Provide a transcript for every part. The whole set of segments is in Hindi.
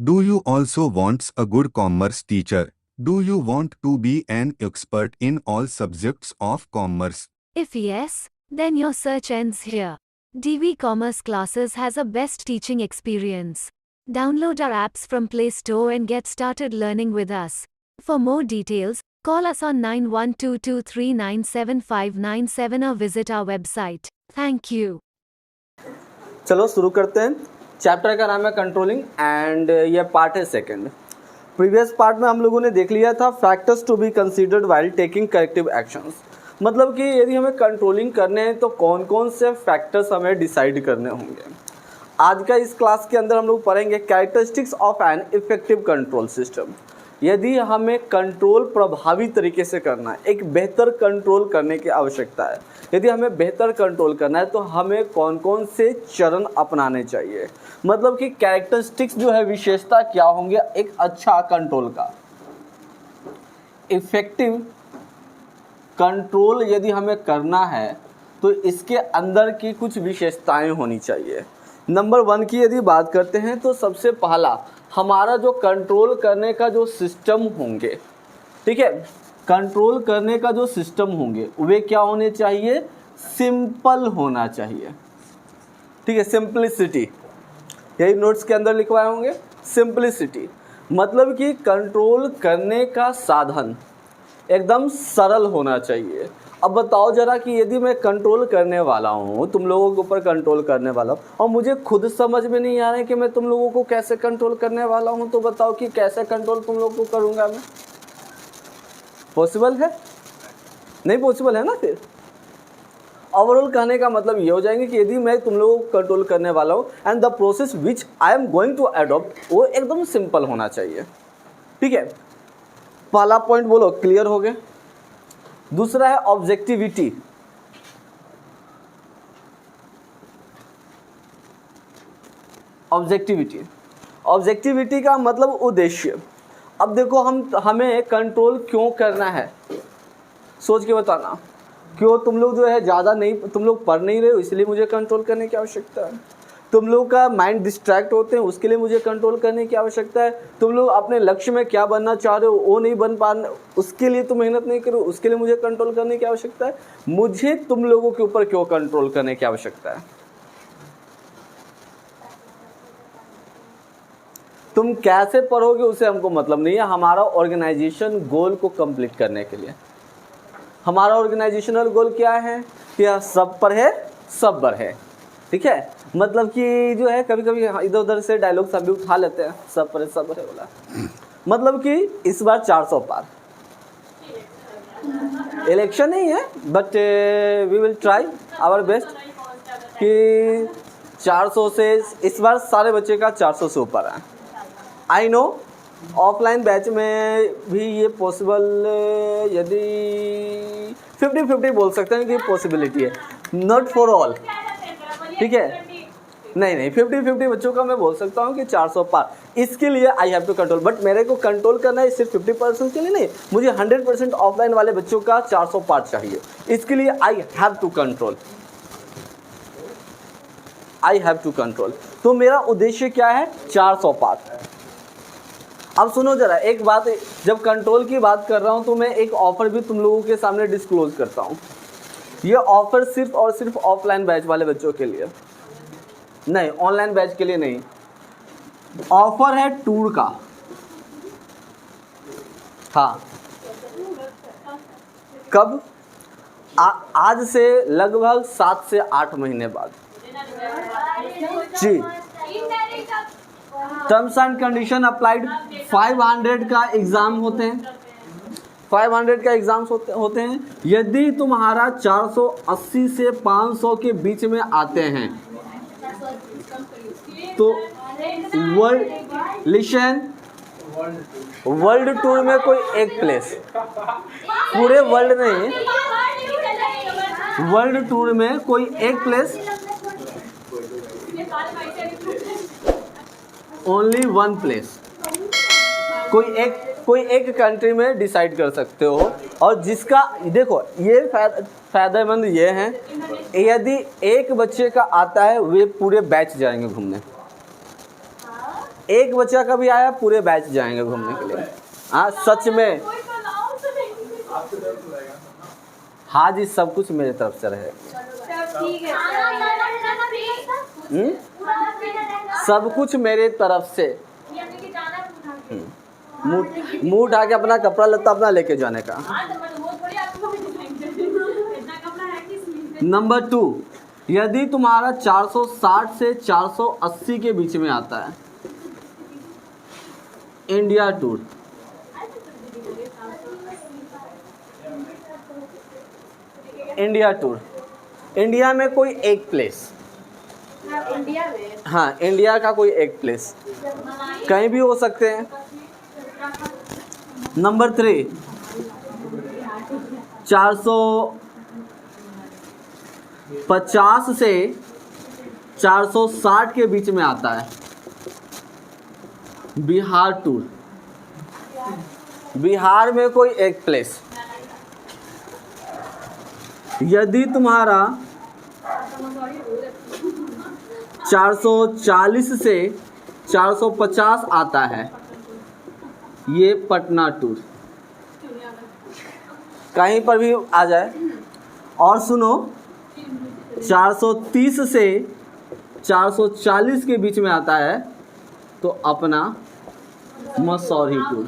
Do you also want a good commerce teacher? Do you want to be an expert in all subjects of commerce? If yes, then your search ends here. DV Commerce Classes has a best teaching experience. Download our apps from Play Store and get started learning with us. For more details, call us on 9122397597 or visit our website. Thank you. चलो शुरू करते हैं। चैप्टर का नाम है कंट्रोलिंग एंड ये पार्ट है सेकंड। प्रीवियस पार्ट में हम लोगों ने देख लिया था factors to be considered while taking corrective actions, मतलब कि यदि हमें कंट्रोलिंग करने हैं तो कौन कौन से फैक्टर्स हमें डिसाइड करने होंगे। आज का इस क्लास के अंदर हम लोग पढ़ेंगे characteristics of an effective control system. यदि हमें कंट्रोल प्रभावी तरीके से करना है, एक बेहतर कंट्रोल करने की आवश्यकता है, यदि हमें बेहतर कंट्रोल करना है तो हमें कौन कौन से चरण अपनाने चाहिए, मतलब कि कैरेक्टरिस्टिक्स जो है विशेषता क्या होंगे एक अच्छा कंट्रोल का। इफेक्टिव कंट्रोल यदि हमें करना है तो इसके अंदर की कुछ विशेषताएं होनी चाहिए। नंबर 1 की यदि बात करते हैं तो सबसे पहला हमारा जो कंट्रोल करने का जो सिस्टम होंगे, ठीक है, कंट्रोल करने का जो सिस्टम होंगे वे क्या होने चाहिए, सिंपल होना चाहिए, ठीक है, सिंपलिसिटी, यही नोट्स के अंदर लिखवाए होंगे। सिंपलिसिटी मतलब कि कंट्रोल करने का साधन एकदम सरल होना चाहिए। अब बताओ जरा कि यदि मैं कंट्रोल करने वाला हूँ, तुम लोगों के ऊपर कंट्रोल करने वाला हूँ और मुझे खुद समझ में नहीं आ रहा है कि मैं तुम लोगों को कैसे कंट्रोल करने वाला हूँ, तो बताओ कि कैसे कंट्रोल तुम लोगों को करूँगा मैं। पॉसिबल है? नहीं पॉसिबल है ना। फिर ओवरऑल कहने का मतलब ये हो जाएंगे कि यदि मैं तुम लोगों को कंट्रोल करने वाला हूँ and the process which I am going to adopt वो एकदम सिंपल होना चाहिए, ठीक है। पहला पॉइंट बोलो, क्लियर हो गया। दूसरा है ऑब्जेक्टिविटी। ऑब्जेक्टिविटी ऑब्जेक्टिविटी का मतलब उद्देश्य। अब देखो हमें कंट्रोल क्यों करना है, सोच के बताना। क्यों तुम लोग जो है ज़्यादा नहीं, तुम लोग पढ़ नहीं रहे हो इसलिए मुझे कंट्रोल करने की आवश्यकता है। तुम लोग का माइंड डिस्ट्रैक्ट होते हैं उसके लिए मुझे कंट्रोल करने की आवश्यकता है। तुम लोग अपने लक्ष्य में क्या बनना चाह रहे हो वो नहीं बन पा रहे, उसके लिए तुम मेहनत नहीं करो, उसके लिए मुझे कंट्रोल करने की आवश्यकता है। मुझे तुम लोगों के ऊपर क्यों कंट्रोल करने की आवश्यकता है? तुम कैसे पढ़ोगे उसे हमको मतलब नहीं है, हमारा ऑर्गेनाइजेशन गोल को कंप्लीट करने के लिए। हमारा ऑर्गेनाइजेशनल गोल क्या है कि सब पर है सब पर है, ठीक है। मतलब कि जो है कभी कभी इधर उधर से डायलॉग सब भी उठा लेते हैं, सब पर है बोला, मतलब कि इस बार 400 पार। इलेक्शन नहीं है but we will try our best कि 400 से इस बार सारे बच्चे का 400 से ऊपर है। आई नो ऑफलाइन बैच में भी ये पॉसिबल, यदि 50-50 बोल सकते हैं कि पॉसिबिलिटी है, नॉट फॉर ऑल, ठीक है। नहीं 50-50 बच्चों का मैं बोल सकता हूँ कि 400 पार। इसके लिए I have to control, but मेरे को कंट्रोल करना है सिर्फ 50% के लिए नहीं, मुझे 100% ऑफलाइन वाले बच्चों का 400 पार चाहिए। इसके लिए I have to control, I have to control. तो मेरा उद्देश्य क्या है, 400 पार। अब सुनो जरा एक बात, जब कंट्रोल की बात कर रहा हूँ तो मैं एक ऑफर भी तुम लोगों के सामने डिस्क्लोज करता हूँ। ये ऑफर सिर्फ और सिर्फ ऑफलाइन बैच वाले बच्चों के लिए नहीं, ऑनलाइन बैच के लिए नहीं। ऑफर है टूर का, हाँ। कब? आज से लगभग 7 से 8 महीने बाद जी। Terms and condition applied. 500 का एग्जाम होते हैं, 500 का एग्जाम्स होते हैं। यदि तुम्हारा 480 से 500 के बीच में आते हैं तो वर्ल्ड टूर में कोई एक प्लेस, पूरे वर्ल्ड नहीं, वर्ल्ड टूर में कोई एक प्लेस, ओनली 1 प्लेस, कोई एक कंट्री में डिसाइड कर सकते हो। और जिसका देखो ये फायदेमंद ये है, यदि एक बच्चे का आता है वे पूरे बैच जाएंगे घूमने, एक बच्चा कभी आया, पूरे बैच जाएंगे घूमने के लिए। हाँ सच में, हाँ जी, सब कुछ मेरे तरफ से रहे। सब कुछ मेरे तरफ से। मुंह उठा के अपना कपड़ा लत्ता अपना लेके जाने का। नंबर 2, यदि तुम्हारा 460 से 480 के बीच में आता है, India tour. India tour, India में कोई एक प्लेस, इंडिया में, हाँ इंडिया का कोई एक प्लेस, कहीं भी हो सकते हैं। नंबर 3, 450 से 460 के बीच में आता है, बिहार टूर। बिहार में कोई एक प्लेस। यदि तुम्हारा 440 से 450 आता है, ये पटना टूर। कहीं पर भी आ जाए। और सुनो, 430 से 440 के बीच में आता है तो अपना मसौरी टूर।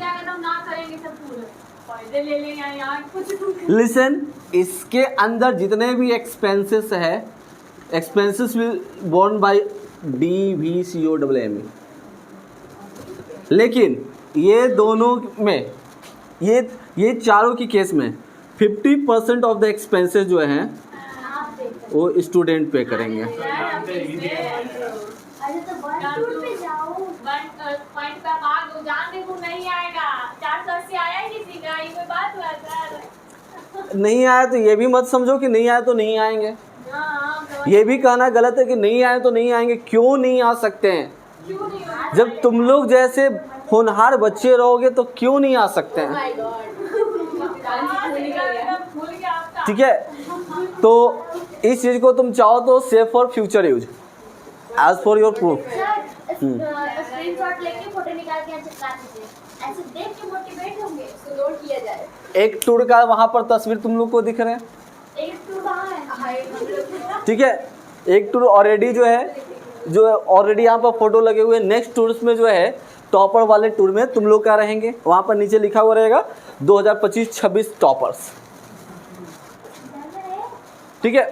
लिसन, इसके अंदर जितने भी एक्सपेंसेस है, expenses will borne by DVCOME। लेकिन ये दोनों में, ये चारों की केस में 50% ऑफ द एक्सपेंसेस जो हैं वो स्टूडेंट पे करेंगे। अरे तो बस टूर पे जाओ, पॉइंट पे भाग दो, जान देखो नहीं आएगा। 480 आया ही किसी का, ये कोई बात हुआ सर? नहीं आया तो ये भी मत समझो कि नहीं आया तो नहीं आएंगे। ये भी कहना गलत है कि नहीं आए तो नहीं आएंगे। क्यों नहीं आ सकते हैं? जब तुम लोग जैसे होनहार बच्चे रहोगे तो क्यों नहीं आ सकते हैं? ठीक है, तो इस चीज को तुम चाहो तो save for future use, as for your proof. Screenshot लेके फोटो निकाल के चिपका दीजिए, ऐसे देख के मोटिवेट होंगे, इसको नोट किया जाए। एक टूर का वहां पर तस्वीर तुम लोग को दिख रहे हैं, एक टूर कहाँ है? ठीक है। एक टूर ऑलरेडी जो ऑलरेडी यहाँ पर फोटो लगे हुए। नेक्स्ट टूर्स में जो है, टॉपर वाले टूर में तुम लोग क्या रहेंगे, वहाँ पर नीचे लिखा हुआ रहेगा 2025-26 टॉपर्स। ठीक है,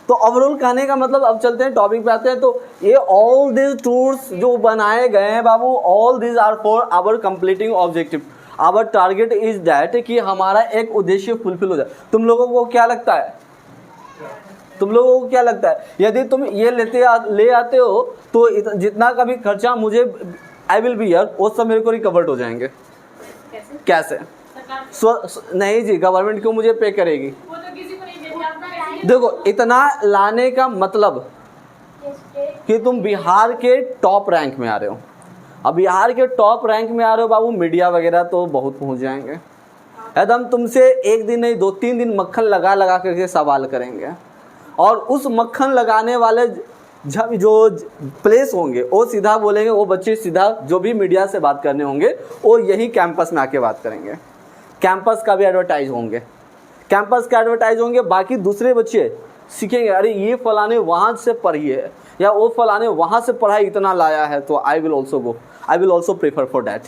तो ओवरऑल कहने का मतलब, अब चलते हैं टॉपिक पे आते हैं। तो ये ऑल दिस टूर्स जो बनाए गए हैं बाबू, all this are for our completing objective. Our target is that कि हमारा एक उद्देश्य फुलफिल हो जाए। तुम लोगों को क्या लगता है? यदि तुम ये ले आते हो तो जितना का भी खर्चा मुझे आई विल बी हियर, वो सब मेरे को रिकवर्ड हो जाएंगे। कैसे? नहीं जी, गवर्नमेंट क्यों मुझे पे करेगी? वो तो किसी को नहीं देती, अपना देखो, इतना लाने का मतलब कि तुम बिहार के टॉप रैंक में आ रहे हो। अब बिहार के टॉप रैंक में आ रहे हो बाबू, मीडिया वगैरह तो बहुत पहुंच जाएंगे। एकदम तुमसे एक दिन नहीं 2-3 दिन मक्खन लगा करके सवाल करेंगे, और उस मक्खन लगाने वाले जो प्लेस होंगे वो सीधा बोलेंगे, वो बच्चे सीधा जो भी मीडिया से बात करने होंगे वो यही कैंपस में आके बात करेंगे। कैंपस का भी एडवर्टाइज होंगे, बाकी दूसरे बच्चे सीखेंगे, अरे ये फलाने वहाँ से पढ़ी है, या वो फलाने वहाँ से पढ़ाई इतना लाया है, तो I will also go, I will also prefer for that.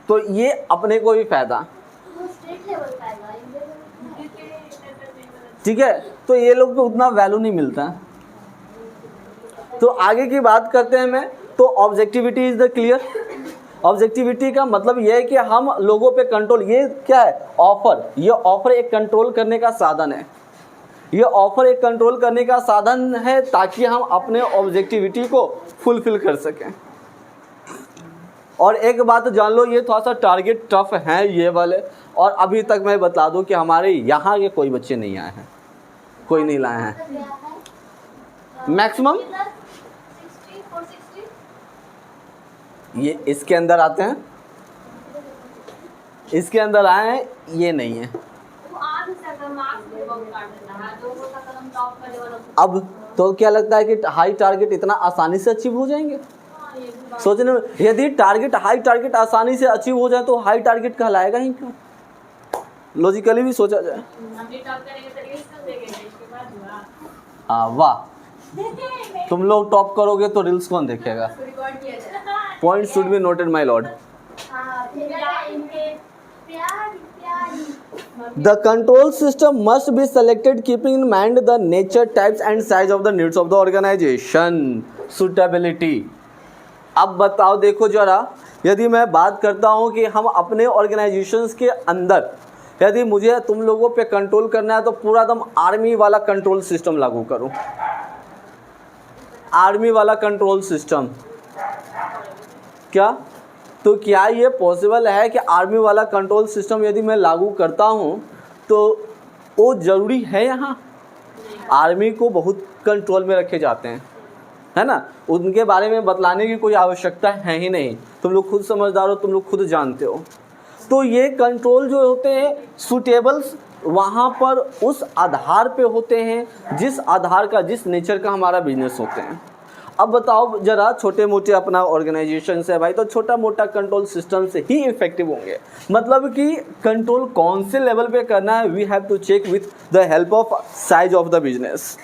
तो ये अपने को भी फायदा, ठीक है। तो ये लोग को उतना वैल्यू नहीं मिलता। तो आगे की बात करते हैं मैं। तो objectivity is the clear. Objectivity का मतलब ये है कि हम लोगों पे कंट्रोल, ये क्या है? ऑफर। ये ऑफर एक कंट्रोल करने का साधन है। ताकि हम अपने ऑब्जेक्टिविटी को फुलफिल कर सकें। और एक बात जान लो, ये थोड़ा सा टारगेट टफ है ये वाले, और अभी तक मैं बता दूं कि हमारे यहाँ के कोई बच्चे नहीं आए हैं, कोई नहीं लाए हैं। मैक्सिमम ये इसके अंदर आते हैं, इसके अंदर आए हैं, ये नहीं है। अब तो क्या लगता है कि हाई टारगेट इतना आसानी से अचीव हो जाएंगे? हाँ, ये भी बात। सोचने में, यदि हाई टारगेट आसानी से अचीव हो जाए तो हाई टारगेट कहलाएगा ही क्यों? लॉजिकली भी सोचा जाए। हम ये टॉप करेंगे तो रील्स कौन देखेगा, इसके बाद हुआ। वाह, तुम लोग टॉप करोगे तो रील्स कौन देखेगा? रिकॉर्ड किया जाए। Point should be noted my Lord. The control system must be selected keeping in mind the nature, types and size of the needs of the organization. Suitability. अब बताओ, देखो जरा, यदि मैं बात करता हूँ कि हम अपने ऑर्गेनाइजेशंस के अंदर यदि मुझे तुम लोगों पे कंट्रोल करना है तो पूरा दम आर्मी वाला कंट्रोल सिस्टम लागू करूँ। आर्मी वाला कंट्रोल सिस्टम क्या? तो क्या ये पॉसिबल है कि आर्मी वाला कंट्रोल सिस्टम यदि मैं लागू करता हूँ तो वो ज़रूरी है? यहाँ आर्मी को बहुत कंट्रोल में रखे जाते हैं, है ना, उनके बारे में बतलाने की कोई आवश्यकता है ही नहीं। तुम लोग खुद समझदार हो, तुम लोग खुद जानते हो। तो ये कंट्रोल जो होते हैं सूटेबल्स वहाँ पर उस आधार पे होते हैं जिस आधार का, जिस नेचर का हमारा बिजनेस होते हैं। अब बताओ जरा, छोटे मोटे अपना ऑर्गेनाइजेशन है भाई, तो छोटा मोटा कंट्रोल सिस्टम से ही इफेक्टिव होंगे। मतलब कि कंट्रोल कौन से लेवल पे करना है, we have to check with the help of size of the business,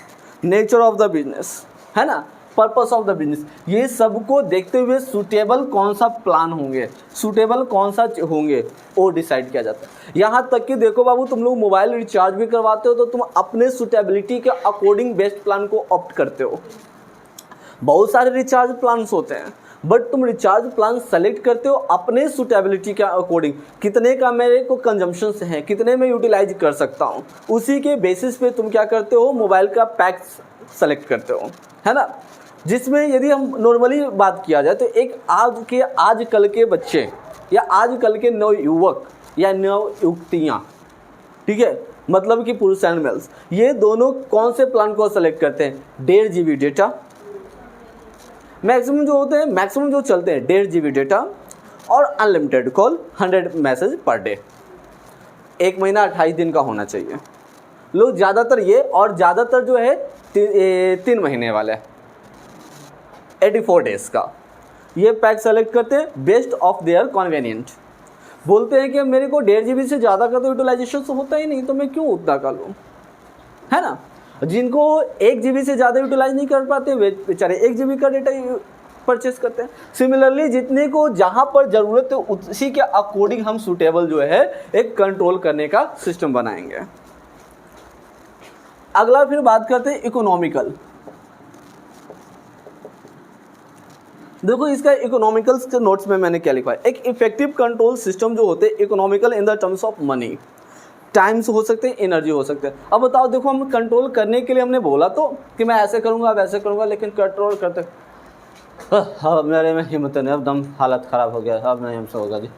nature of the business, है ना, पर्पस ऑफ द बिजनेस। ये सबको देखते हुए सूटेबल कौन सा प्लान होंगे, सूटेबल कौन सा होंगे, वो डिसाइड किया जाता है। यहाँ तक कि देखो बाबू, तुम लोग मोबाइल रिचार्ज भी करवाते हो तो तुम अपने सूटेबिलिटी के अकॉर्डिंग बेस्ट प्लान को ऑप्ट करते हो। बहुत सारे रिचार्ज प्लान्स होते हैं, बट तुम रिचार्ज प्लान सेलेक्ट करते हो अपने सूटेबिलिटी के अकॉर्डिंग, कितने का मेरे को कंजम्पशन है, कितने में यूटिलाइज कर सकता हूँ, उसी के बेसिस पे तुम क्या करते हो, मोबाइल का पैक सेलेक्ट करते हो, है ना। जिसमें यदि हम नॉर्मली बात किया जाए तो एक आजकल के बच्चे या आजकल के नवयुवक या नवयुवतियाँ, ठीक है, मतलब कि पुरुष एंड मेल्स, ये दोनों कौन से प्लान को सेलेक्ट करते हैं? 1.5 GB डेटा मैक्सिमम जो होते हैं, मैक्सिमम जो चलते हैं 1.5 GB डेटा और unlimited call, 100 message per day. एक महीना 28 दिन का होना चाहिए। लोग ज़्यादातर ये, और ज़्यादातर जो है 3 महीने वाले 84 डेज़ का ये पैक सेलेक्ट करते हैं बेस्ड ऑफ देयर कन्वीनियंट। बोलते हैं कि मेरे को 1.5 GB से ज़्यादा का तो यूटिलाइजेशन तो होता ही नहीं, तो मैं क्यों उतना का लूँ, है ना। जिनको 1 GB से ज़्यादा यूटिलाइज नहीं कर पाते वे बेचारे 1 GB का डेटा परचेस करते हैं। सिमिलरली जितने को जहाँ पर ज़रूरत है उसी के अकॉर्डिंग हम सूटेबल जो है एक कंट्रोल करने का सिस्टम बनाएंगे। अगला फिर बात करते हैं इकोनॉमिकल। देखो इसका इकोनॉमिकल्स के नोट्स में मैंने क्या लिखा है। एक इफेक्टिव कंट्रोल सिस्टम जो होते हैं economical in the terms of money, times हो सकते हैं, एनर्जी हो सकते हैं। अब बताओ, देखो हम कंट्रोल करने के लिए हमने बोला तो कि मैं ऐसे करूँगा वैसे करूँगा, लेकिन कंट्रोल करते हाँ मेरे में हिम्मत नहीं, अब दम हालत ख़राब हो गया, अब नहीं हमसे होगा जी।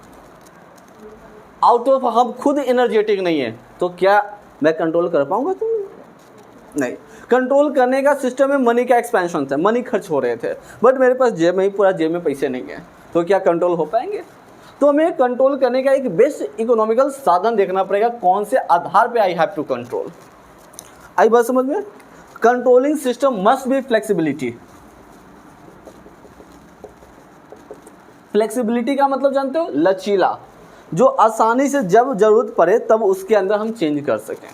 आउट ऑफ हम खुद एनर्जेटिक नहीं है तो क्या मैं कंट्रोल कर पाऊँगा? तुम नहीं। कंट्रोल करने का सिस्टम में मनी का एक्सपेंशन था, मनी खर्च हो रहे थे, बट मेरे पास जेब में पैसे नहीं है, तो क्या कंट्रोल हो पाएंगे? तो हमें कंट्रोल करने का एक बेस्ट इकोनॉमिकल साधन देखना पड़ेगा, कौन से आधार पे आई हैव टू कंट्रोल। आई बात समझ में? Controlling system must be flexibility. Flexibility का मतलब जानते हो? लचीला, जो आसानी से जब जरूरत पड़े तब उसके अंदर हम चेंज कर सकें,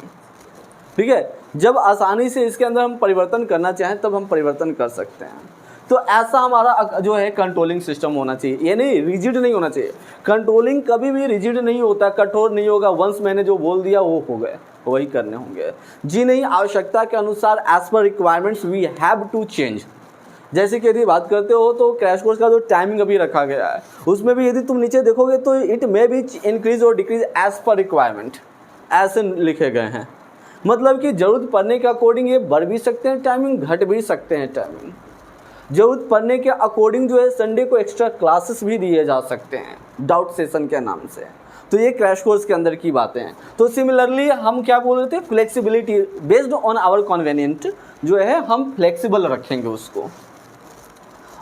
ठीक है। जब आसानी से इसके अंदर हम परिवर्तन करना चाहें तब हम परिवर्तन कर सकते हैं। तो ऐसा हमारा जो है कंट्रोलिंग सिस्टम होना चाहिए। ये नहीं, रिजिड नहीं होना चाहिए। कंट्रोलिंग कभी भी रिजिड नहीं होता, कठोर नहीं होगा। वंस मैंने जो बोल दिया वो हो गए, वही करने होंगे जी नहीं। आवश्यकता के अनुसार as per requirements we have to change. जैसे कि यदि बात करते हो तो क्रैश कोर्स का जो टाइमिंग अभी रखा गया है उसमें भी यदि तुम नीचे देखोगे तो इट मे बी इंक्रीज और डिक्रीज एज पर रिक्वायरमेंट, ऐसे लिखे गए हैं। मतलब कि ज़रूरत पड़ने के अकॉर्डिंग ये बढ़ भी सकते हैं टाइमिंग, घट भी सकते हैं टाइमिंग। ज़रूरत पड़ने के अकॉर्डिंग जो है संडे को एक्स्ट्रा क्लासेस भी दिए जा सकते हैं डाउट सेशन के नाम से। तो ये क्रैश कोर्स के अंदर की बातें हैं। तो सिमिलरली हम क्या बोल रहे थे? Flexibility based on our convenient जो है हम फ्लेक्सिबल रखेंगे उसको।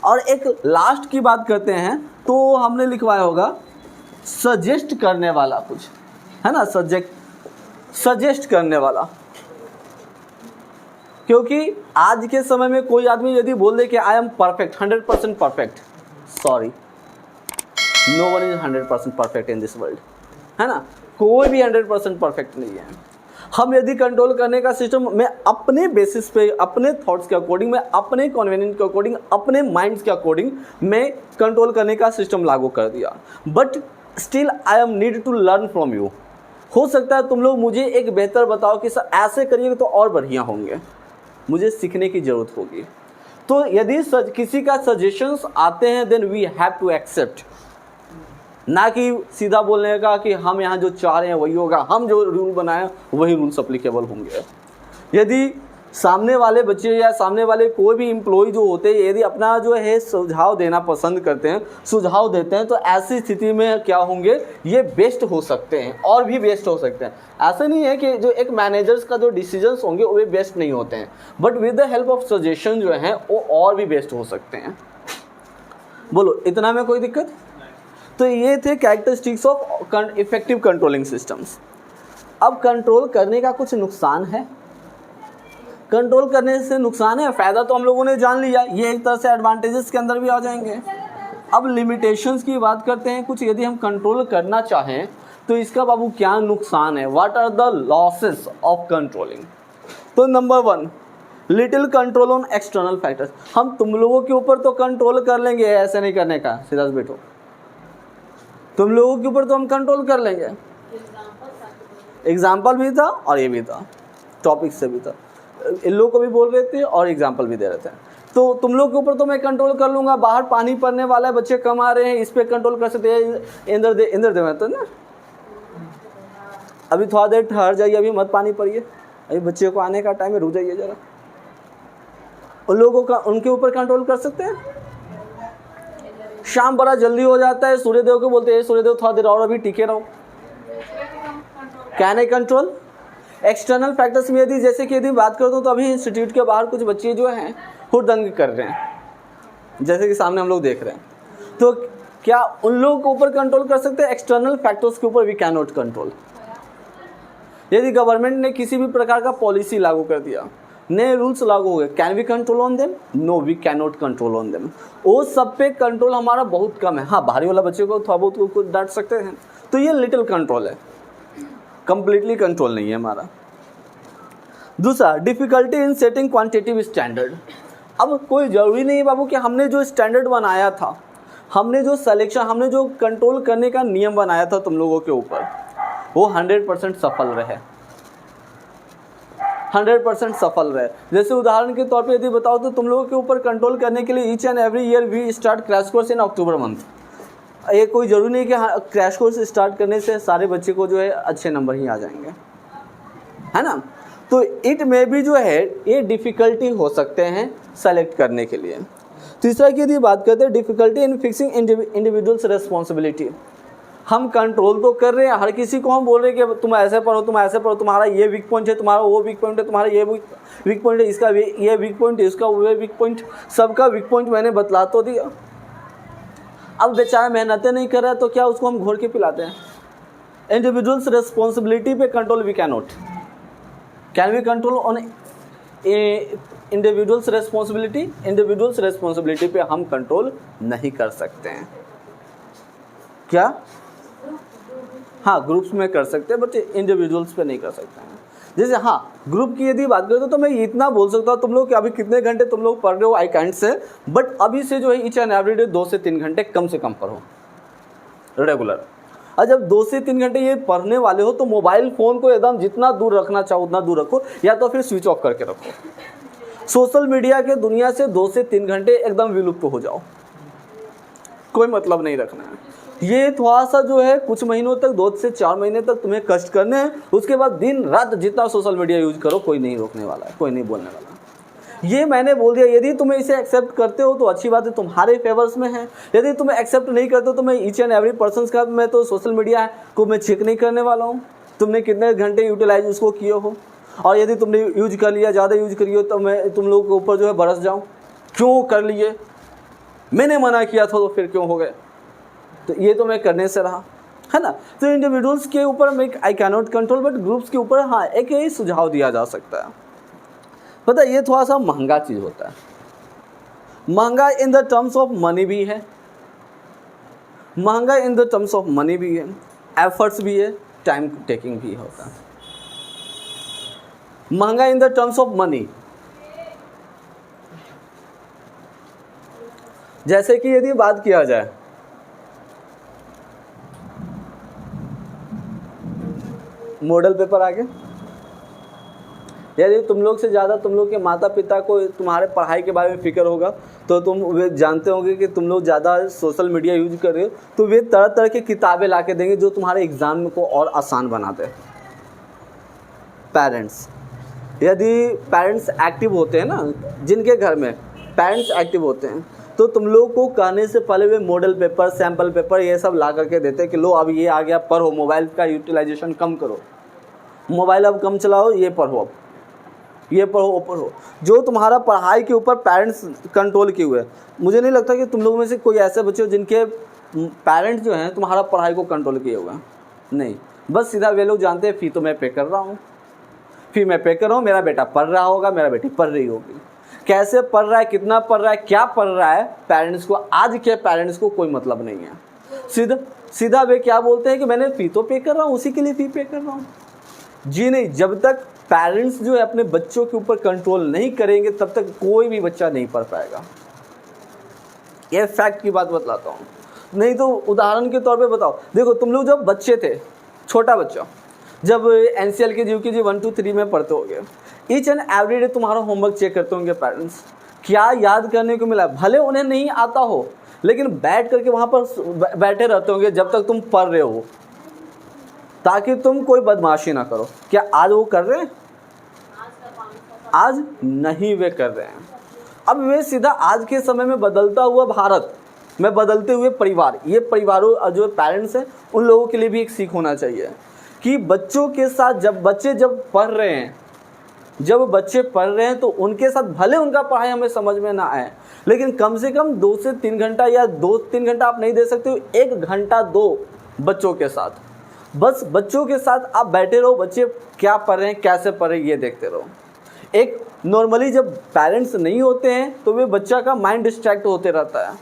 और एक लास्ट की बात करते हैं तो हमने लिखवाया होगा सजेस्ट करने वाला कुछ, है ना, सजेस्ट करने वाला। क्योंकि आज के समय में कोई आदमी यदि बोल दे कि I am perfect, 100% perfect, sorry, no one is 100% perfect in this world, है ना, कोई भी 100% परफेक्ट नहीं है। हम यदि कंट्रोल करने का सिस्टम मैं अपने बेसिस पे, अपने थॉट्स के अकॉर्डिंग, मैं अपने कन्वीनियंट के अकॉर्डिंग, अपने माइंड्स के अकॉर्डिंग मैं कंट्रोल करने का सिस्टम लागू कर दिया, but still I am need to learn from you. हो सकता है तुम लोग मुझे एक बेहतर बताओ कि सर ऐसे करिएगा तो और बढ़िया होंगे, मुझे सीखने की ज़रूरत होगी। तो यदि किसी का सजेशंस आते हैं then we have to accept, ना कि सीधा बोलने का कि हम यहाँ जो चाह रहे हैं वही होगा, हम जो रूल बनाए वही रूल्स अप्लीकेबल होंगे। यदि सामने वाले बच्चे या सामने वाले कोई भी एम्प्लॉय जो होते हैं यदि अपना जो है सुझाव देना पसंद करते हैं, सुझाव देते हैं, तो ऐसी स्थिति में क्या होंगे, ये बेस्ट हो सकते हैं और भी बेस्ट हो सकते हैं। ऐसा नहीं है कि जो एक मैनेजर्स का जो डिसीजंस होंगे वो बेस्ट नहीं होते हैं, but with the help of suggestion जो है वो और भी बेस्ट हो सकते हैं। बोलो, इतना में कोई दिक्कत? तो ये थे characteristics of effective controlling systems. अब कंट्रोल करने का कुछ नुकसान है। कंट्रोल करने से नुकसान है, फ़ायदा तो हम लोगों ने जान लिया, ये एक तरह से एडवांटेजेस के अंदर भी आ जाएंगे। अब लिमिटेशंस की बात करते हैं कुछ। यदि हम कंट्रोल करना चाहें तो इसका बाबू क्या नुकसान है, what are the losses of controlling. तो number 1, little control on external factors. हम तुम लोगों के ऊपर तो कंट्रोल कर लेंगे, ऐसे नहीं करने का, सीधा से बैठो, तुम लोगों के ऊपर तो हम कंट्रोल कर लेंगे। एग्जाम्पल भी था और ये भी था, टॉपिक से भी था, इन लोगों को भी बोल रहे थे और एग्जाम्पल भी दे रहे थे। तो तुम लोग के ऊपर तो मैं कंट्रोल कर लूँगा, बाहर पानी पड़ने वाला है, बच्चे कम आ रहे हैं, इस पर कंट्रोल कर सकते हैं, इंदर दे तो ना, अभी थोड़ा देर ठहर जाइए, अभी मत पानी पड़िए, अभी बच्चे को आने का टाइम है, रुक जाइए ज़रा। उन लोगों का उनके ऊपर कंट्रोल कर सकते हैं। शाम बड़ा जल्दी हो जाता है, सूर्यदेव को बोलते हैं सूर्यदेव थोड़ा देर और अभी टिके रहो, can I control. External factors में यदि जैसे कि यदि बात करता हूँ तो अभी इंस्टीट्यूट के बाहर कुछ बच्चे जो हैं हुड़दंग कर रहे हैं, जैसे कि सामने हम लोग देख रहे हैं, तो क्या उन लोगों के ऊपर कंट्रोल कर सकते हैं? एक्सटर्नल फैक्टर्स के ऊपर वी कैन नॉट कंट्रोल। यदि गवर्नमेंट ने किसी भी प्रकार का पॉलिसी लागू कर दिया, नए रूल्स लागू हो गए, can we control on them? No, we can not control on them. वो सब पे कंट्रोल हमारा बहुत कम है। हाँ, बाहरी वाला बच्चे को थोड़ा बहुत कुछ डांट सकते हैं, तो ये लिटिल कंट्रोल है, कंप्लीटली कंट्रोल नहीं है हमारा। दूसरा, difficulty in setting quantitative standard. अब कोई ज़रूरी नहीं है बाबू कि हमने जो स्टैंडर्ड बनाया था, हमने जो सिलेक्शन, हमने जो कंट्रोल करने का नियम बनाया था तुम लोगों के ऊपर, वो 100% सफल रहे, 100% सफल रहे। जैसे उदाहरण के तौर पे यदि बताओ तो तुम लोगों के ऊपर कंट्रोल करने के लिए each and every year we start crash course in October month. ये कोई ज़रूरी नहीं कि हाँ क्रैश कोर्स स्टार्ट करने से सारे बच्चे को जो है अच्छे नंबर ही आ जाएंगे, है ना। तो इट में भी जो है ये डिफ़िकल्टी हो सकते हैं सेलेक्ट करने के लिए। तीसरा की यदि बात करते हैं difficulty in fixing individuals responsibility. हम कंट्रोल तो कर रहे हैं, हर किसी को हम बोल रहे हैं कि तुम ऐसे पढ़ो, तुम ऐसे पढ़ो, तुम्हारा ये वीक पॉइंट है, तुम्हारा वो वीक पॉइंट है, तुम्हारा ये वीक पॉइंट है, इसका ये वीक पॉइंट है, इसका वो वीक पॉइंट, सबका वीक पॉइंट मैंने बतला तो दिया। अब बेचारा मेहनतें नहीं कर रहा है तो क्या उसको हम घोर के पिलाते हैं? इंडिविजुअल्स रिस्पॉन्सिबिलिटी पे control we can not. Can we control on individuals responsibility? Individuals responsibility पे हम कंट्रोल नहीं कर सकते हैं। क्या? हाँ, ग्रुप्स में कर सकते हैं बट इंडिविजुअल्स पे नहीं कर सकते हैं। जैसे हाँ, ग्रुप की यदि बात करें तो मैं इतना बोल सकता हूँ, तुम लोग कि अभी कितने घंटे तुम लोग पढ़ रहे हो आई काइंड से, बट अभी से जो है ईच एंड एवरी डे 2 से 3 घंटे कम से कम पढ़ो रेगुलर। और जब 2 से 3 घंटे ये पढ़ने वाले हो तो मोबाइल फ़ोन को एकदम जितना दूर रखना चाहो उतना दूर रखो, या तो फिर स्विच ऑफ करके रखो। सोशल मीडिया के दुनिया से 2 से 3 घंटे एकदम विलुप्त हो जाओ, कोई मतलब नहीं रखना है। ये थोड़ा सा जो है कुछ महीनों तक, 2 से 4 महीने तक तुम्हें कष्ट करने हैं, उसके बाद दिन रात जितना सोशल मीडिया यूज करो, कोई नहीं रोकने वाला है, कोई नहीं बोलने वाला। ये मैंने बोल दिया। यदि तुम्हें इसे एक्सेप्ट करते हो तो अच्छी बात है, तुम्हारे फेवर्स में है। यदि तुम्हें एक्सेप्ट नहीं करते हो तो मैं ईच एंड एवरी पर्सन का मैं तो सोशल मीडिया को मैं चेक नहीं करने वाला हूँ, तुमने कितने घंटे यूटिलाइज उसको किए हो। और यदि तुमने यूज कर लिया, ज़्यादा यूज करिए तो मैं तुम लोगों के ऊपर जो है बरस जाऊँ, क्यों कर लिए, मैंने मना किया था तो फिर क्यों हो गए। तो ये तो मैं करने से रहा, है ना। तो इंडिविजुअल्स के ऊपर मैं I can not control, but groups के ऊपर हाँ एक ही सुझाव दिया जा सकता है। पता है ये थोड़ा सा महंगा चीज़ होता है, महंगा in the terms of money भी है, महंगा in the terms of money भी है, एफर्ट्स भी है, टाइम टेकिंग भी होता है। महंगा in the terms of money, जैसे कि यदि बात किया जाए मॉडल पेपर आगे, यदि तुम लोग से ज़्यादा तुम लोग के माता पिता को तुम्हारे पढ़ाई के बारे में फिक्र होगा तो तुम वे जानते होंगे कि तुम लोग ज़्यादा सोशल मीडिया यूज कर रहे हो, तो वे तरह तरह की किताबें ला के देंगे जो तुम्हारे एग्ज़ाम को और आसान बना दे। पेरेंट्स, यदि पेरेंट्स एक्टिव होते हैं ना, जिनके घर में पेरेंट्स एक्टिव होते हैं, तो तुम लोग को कहने से पहले वे मॉडल पेपर, सैम्पल पेपर ये सब ला करके देते हैं कि लो अब ये आ गया, पढ़ो, मोबाइल का यूटिलाइजेशन कम करो, मोबाइल अब कम चलाओ, ये पढ़ो, अब ये पढ़ो, वो पढ़ो। जो तुम्हारा पढ़ाई के ऊपर पेरेंट्स कंट्रोल किए हुए, मुझे नहीं लगता कि तुम लोगों में से कोई ऐसे बच्चे हो जिनके पेरेंट्स जो हैं तुम्हारा पढ़ाई को कंट्रोल किए हुए हैं। नहीं, बस सीधा वे लोग जानते हैं फ़ी तो मैं पे कर रहा हूँ, फ़ी मैं पे कर रहा हूँ, मेरा बेटा पढ़ रहा होगा, मेरा बेटी पढ़ रही होगी। कैसे पढ़ रहा है, कितना पढ़ रहा है, क्या पढ़ रहा है, पेरेंट्स को, आज के पेरेंट्स को कोई मतलब नहीं है। सीधा वे क्या बोलते हैं कि मैंने फ़ी तो पे कर रहा हूँ, उसी के लिए फ़ी पे कर रहा हूँ। जी नहीं, जब तक पेरेंट्स जो है अपने बच्चों के ऊपर कंट्रोल नहीं करेंगे तब तक कोई भी बच्चा नहीं पढ़ पाएगा। ये फैक्ट की बात बतलाता हूँ। नहीं तो उदाहरण के तौर पे बताओ, देखो तुम लोग जब बच्चे थे, छोटा बच्चा, जब NCL UKG 1 2 3 में पढ़ते होंगे, ईच एंड एवरी डे तुम्हारा होमवर्क चेक करते होंगे पेरेंट्स, क्या याद करने को मिला, भले उन्हें नहीं आता हो लेकिन बैठ करके वहाँ पर बैठे रहते होंगे जब तक तुम पढ़ रहे हो, ताकि तुम कोई बदमाशी ना करो। क्या आज वो कर रहे हैं? आज नहीं वे कर रहे हैं। अब वे सीधा आज के समय में बदलता हुआ भारत में बदलते हुए परिवार, ये परिवारों जो पेरेंट्स हैं उन लोगों के लिए भी एक सीख होना चाहिए कि बच्चों के साथ जब बच्चे पढ़ रहे हैं तो उनके साथ भले उनका पढ़ाई हमें समझ में ना आए, लेकिन कम से कम 2 से 3 घंटा या 2-3 घंटा आप नहीं दे सकते हो, 1 घंटा दो बच्चों के साथ। बस बच्चों के साथ आप बैठे रहो, बच्चे क्या पढ़ रहे हैं, कैसे पढ़ रहे हैं, ये देखते रहो। एक नॉर्मली जब पेरेंट्स नहीं होते हैं तो वे बच्चा का माइंड डिस्ट्रैक्ट होते रहता है,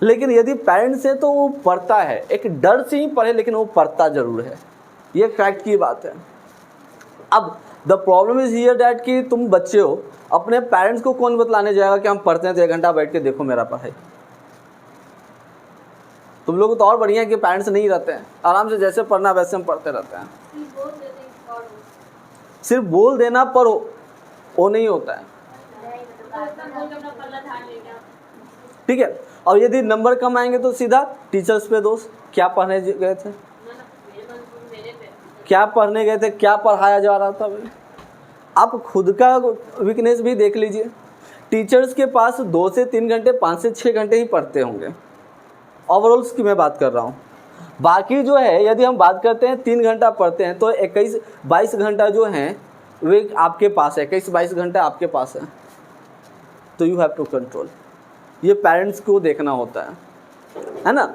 लेकिन यदि पेरेंट्स है तो वो पढ़ता है, एक डर से ही पढ़े लेकिन वो पढ़ता ज़रूर है। ये फैक्ट की बात है। अब the problem is here that कि तुम बच्चे हो, अपने पेरेंट्स को कौन बतलाने जाएगा कि हम पढ़ते हैं तो 1 घंटा बैठ के देखो मेरा पढ़ाई। तुम लोग तो और बढ़िया है कि पेरेंट्स नहीं रहते हैं, आराम से जैसे पढ़ना वैसे हम पढ़ते रहते हैं। सिर्फ बोल देना पढ़ो वो नहीं होता है, ठीक है। और यदि नंबर कम आएंगे तो सीधा टीचर्स पे दोष, क्या पढ़ने गए थे, क्या पढ़ने गए थे, क्या पढ़ाया जा रहा था। आप खुद का वीकनेस भी देख लीजिए। टीचर्स के पास 2 से 3 घंटे, 5 से 6 घंटे ही पढ़ते होंगे, ओवरऑल्स की मैं बात कर रहा हूँ। बाकी जो है यदि हम बात करते हैं 3 घंटा पढ़ते हैं तो 21-22 घंटा जो हैं वे आपके पास है, 21-22 घंटा आपके पास है। तो यू हैव टू कंट्रोल, ये पेरेंट्स को देखना होता है ना।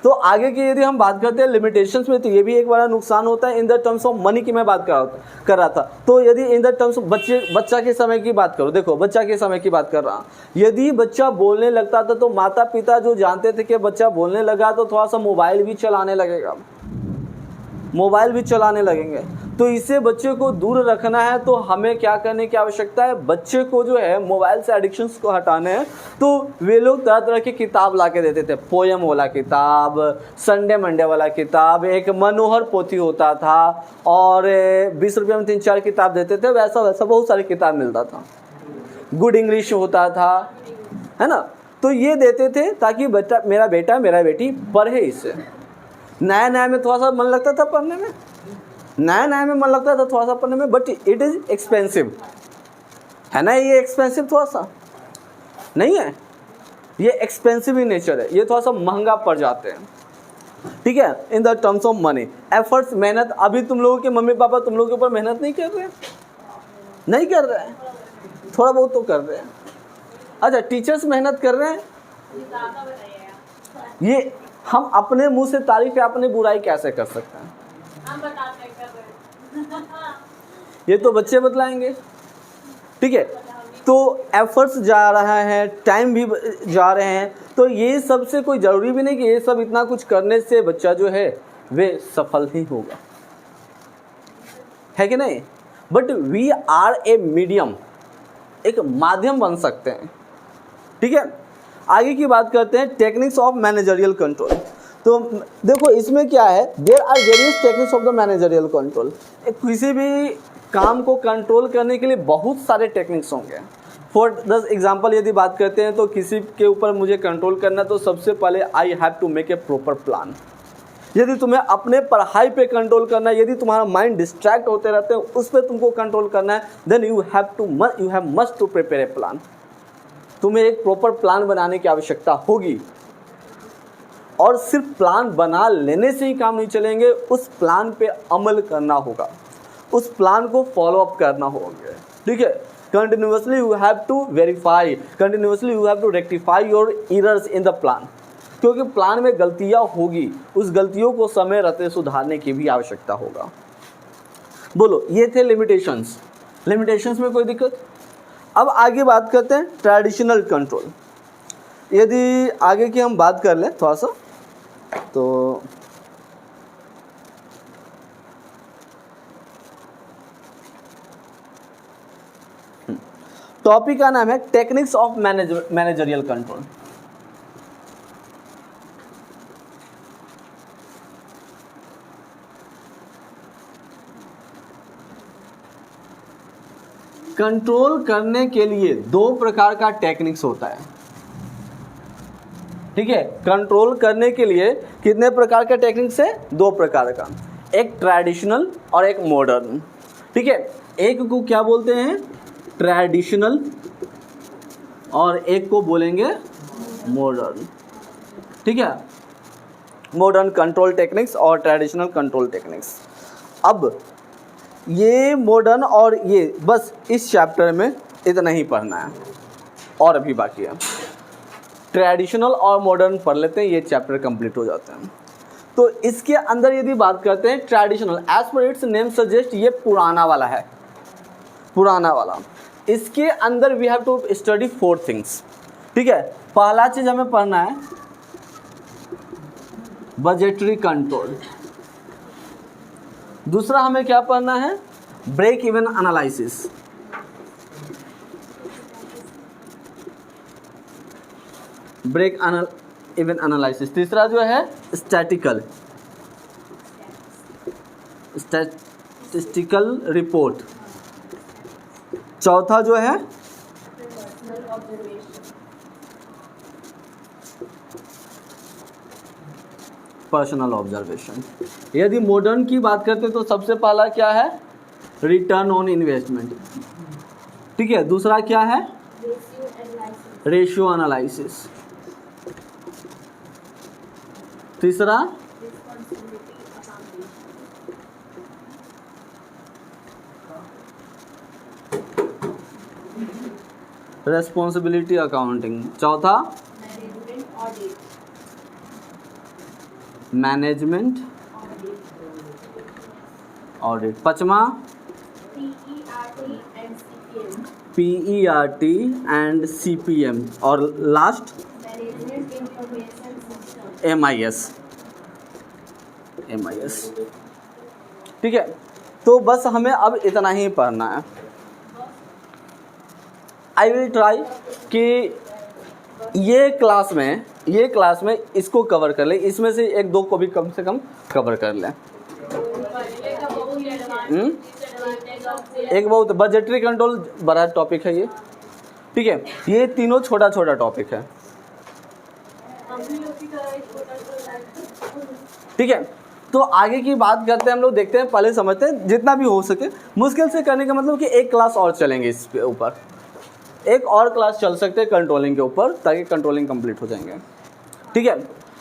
तो आगे की यदि हम बात करते हैं लिमिटेशंस में, तो ये भी एक बड़ा नुकसान होता है in the terms of money की मैं बात कर रहा था। तो यदि इन द टर्म्स ऑफ बच्चा के समय की बात करो, देखो बच्चा के समय की बात कर रहा हूँ। यदि बच्चा बोलने लगता था तो माता पिता जो जानते थे कि बच्चा बोलने लगा तो थोड़ा सा मोबाइल भी चलाने लगेगा, मोबाइल भी चलाने लगेंगे। तो इससे बच्चे को दूर रखना है तो हमें क्या करने की आवश्यकता है, बच्चे को जो है मोबाइल से एडिक्शंस को हटाने हैं। तो वे लोग तरह तरह की किताब ला के देते थे, पोयम वाला किताब, संडे मंडे वाला किताब, एक मनोहर पोथी होता था और 20 रुपये में 3-4 किताब देते थे, वैसा वैसा बहुत सारी किताब मिलता था। गुड इंग्लिश होता था, है ना। तो ये देते थे ताकि बच्चा, मेरा बेटा मेरा बेटी पढ़े। इससे नया नया में थोड़ा सा मन लगता था पढ़ने में, नया में मन लगता था थोड़ा सा पढ़ने में, बट इट इज़ एक्सपेंसिव, है ना। ये एक्सपेंसिव थोड़ा सा नहीं है, ये एक्सपेंसिव ही नेचर है, ये थोड़ा सा महंगा पड़ जाते हैं, ठीक है। In the terms of money, efforts, मेहनत। अभी तुम लोगों के मम्मी पापा तुम लोगों के ऊपर मेहनत नहीं कर रहे हैं, नहीं कर रहे हैं, थोड़ा बहुत तो कर रहे हैं। अच्छा, टीचर्स मेहनत कर रहे हैं, ये हम अपने मुंह से तारीफ या अपनी बुराई कैसे कर सकते हैं, हम बताते हैं कर रहे हैं। ये तो बच्चे बतलाएंगे, ठीक है, तो एफर्ट्स जा रहा है, टाइम भी जा रहे हैं, तो ये सबसे कोई ज़रूरी भी नहीं कि ये सब इतना कुछ करने से बच्चा जो है वे सफल ही होगा, है कि नहीं। But we are a medium, एक माध्यम बन सकते हैं, ठीक है। आगे की बात करते हैं टेक्निक्स ऑफ मैनेजरियल कंट्रोल। तो देखो इसमें क्या है, there are various techniques of the managerial control. किसी भी काम को कंट्रोल करने के लिए बहुत सारे टेक्निक्स होंगे। फॉर द एग्जांपल यदि बात करते हैं तो किसी के ऊपर मुझे कंट्रोल करना, तो सबसे पहले I have to make a proper plan. यदि तुम्हें अपने पढ़ाई पे कंट्रोल करना है, यदि तुम्हारा माइंड डिस्ट्रैक्ट होते रहते हैं, उस पर तुमको कंट्रोल करना है, then you have must to prepare a plan. तुम्हें एक प्रॉपर प्लान बनाने की आवश्यकता होगी, और सिर्फ प्लान बना लेने से ही काम नहीं चलेंगे, उस प्लान पे अमल करना होगा, उस प्लान को फॉलो अप करना होगा, ठीक है। Continuously you have to verify, continuously you have to rectify your errors in the plan, क्योंकि प्लान में गलतियां होगी, उस गलतियों को समय रहते सुधारने की भी आवश्यकता होगा। बोलो, ये थे लिमिटेशंस। लिमिटेशंस में कोई दिक्कत? अब आगे बात करते हैं ट्रेडिशनल कंट्रोल। यदि आगे की हम बात कर लें थोड़ा सा, तो टॉपिक का नाम है techniques of managerial control. Control करने के लिए दो प्रकार का टेक्निक्स होता है, ठीक है। कंट्रोल करने के लिए कितने प्रकार का टेक्निक्स है? दो प्रकार का, एक ट्रेडिशनल और एक मॉडर्न, ठीक है। एक को क्या बोलते हैं? ट्रेडिशनल, और एक को बोलेंगे मॉडर्न, ठीक है। मॉडर्न कंट्रोल टेक्निक्स और ट्रेडिशनल कंट्रोल टेक्निक्स। अब ये मॉडर्न और ये बस इस चैप्टर में इतना ही पढ़ना है, और अभी बाकी है। ट्रेडिशनल और मॉडर्न पढ़ लेते हैं, ये चैप्टर कंप्लीट हो जाते हैं। तो इसके अंदर यदि बात करते हैं traditional, as per its name suggest, ये पुराना वाला है, पुराना वाला। इसके अंदर we have to study 4 things, ठीक है। पहला चीज हमें पढ़ना है बजटरी कंट्रोल। दूसरा हमें क्या पढ़ना है? Break even analysis. Break even analysis. तीसरा जो है स्टैटिस्टिकल रिपोर्ट। चौथा जो है पर्सनल ऑब्जर्वेशन। यदि मॉडर्न की बात करते हैं तो सबसे पहला क्या है? रिटर्न ऑन इन्वेस्टमेंट, ठीक है। दूसरा क्या है? Ratio analysis. तीसरा रेस्पॉन्सिबिलिटी अकाउंटिंग। चौथा मैनेजमेंट ऑडिट। पांचवा PERT एंड CPM, और लास्ट MIS। ठीक है, तो बस हमें अब इतना ही पढ़ना है। आई विल ट्राई कि ये क्लास में इसको कवर कर ले, इसमें से 1-2 को भी कम से कम कवर कर लें। एक बहुत बजटरी कंट्रोल बड़ा टॉपिक है ये, ठीक है। ये तीनों छोटा छोटा टॉपिक है, ठीक है। तो आगे की बात करते हैं हम लोग, देखते हैं, पहले समझते हैं, जितना भी हो सके मुश्किल से करने का मतलब कि एक क्लास और चलेंगे इसके ऊपर, एक और क्लास चल सकते हैं कंट्रोलिंग के ऊपर, ताकि कंट्रोलिंग कंप्लीट हो जाएंगे, ठीक है।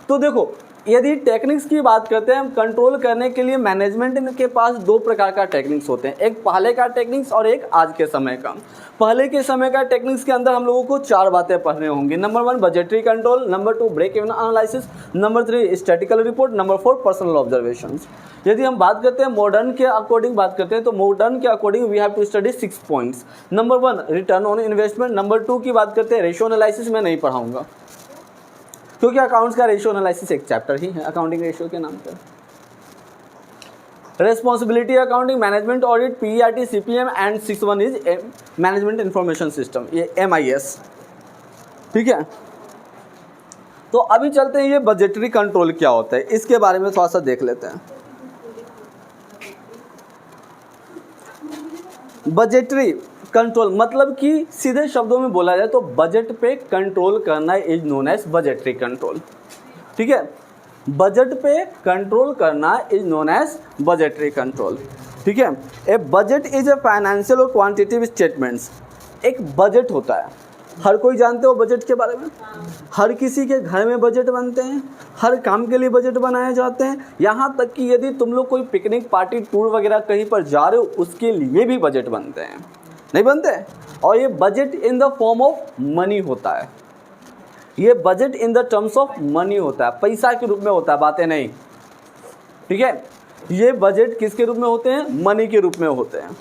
तो देखो यदि टेक्निक्स की बात करते हैं हम, कंट्रोल करने के लिए मैनेजमेंट के पास दो प्रकार का टेक्निक्स होते हैं, एक पहले का टेक्निक्स और एक आज के समय का। पहले के समय का टेक्निक्स के अंदर हम लोगों को 4 बातें पढ़ने होंगी। Number 1 budgetary control, number 2 break even analysis, number 3 statical report, number 4 personal observations. यदि हम बात करते हैं मॉडर्न के अकॉर्डिंग बात करते हैं तो मॉडर्न के according we have to study 6 points. Number 1 return on investment, number 2 की बात करते हैं रेशियो एनालिसिस, मैं नहीं पढ़ाऊंगा क्योंकि अकाउंट्स का रेशियो एनालिसिस एक चैप्टर ही है अकाउंटिंग रेशियो के नाम पर। Responsibility accounting, management audit, PERT, CPM and 6 is management information system, ये MIS। ठीक है, तो अभी चलते हैं ये बजटरी कंट्रोल क्या होता है इसके बारे में थोड़ा सा देख लेते हैं। बजटरी कंट्रोल मतलब कि सीधे शब्दों में बोला जाए तो बजट पे कंट्रोल करना is known as budgetary control. ठीक है, बजट पे कंट्रोल करना is known as budgetary control. ठीक है, a budget is a financial और क्वांटिटेटिव स्टेटमेंट्स। एक बजट होता है, हर कोई जानते हो बजट के बारे में, हर किसी के घर में बजट बनते हैं, हर काम के लिए बजट बनाए जाते हैं, यहाँ तक कि यदि तुम लोग कोई पिकनिक पार्टी टूर वगैरह कहीं पर जा रहे हो उसके लिए भी बजट बनते हैं, नहीं बनते? और ये budget in the form of money होता है, ये budget in the terms of money होता है, पैसा के रूप में होता है, बातें नहीं। ठीक है, ये बजट किसके रूप में होते हैं? मनी के रूप में होते हैं।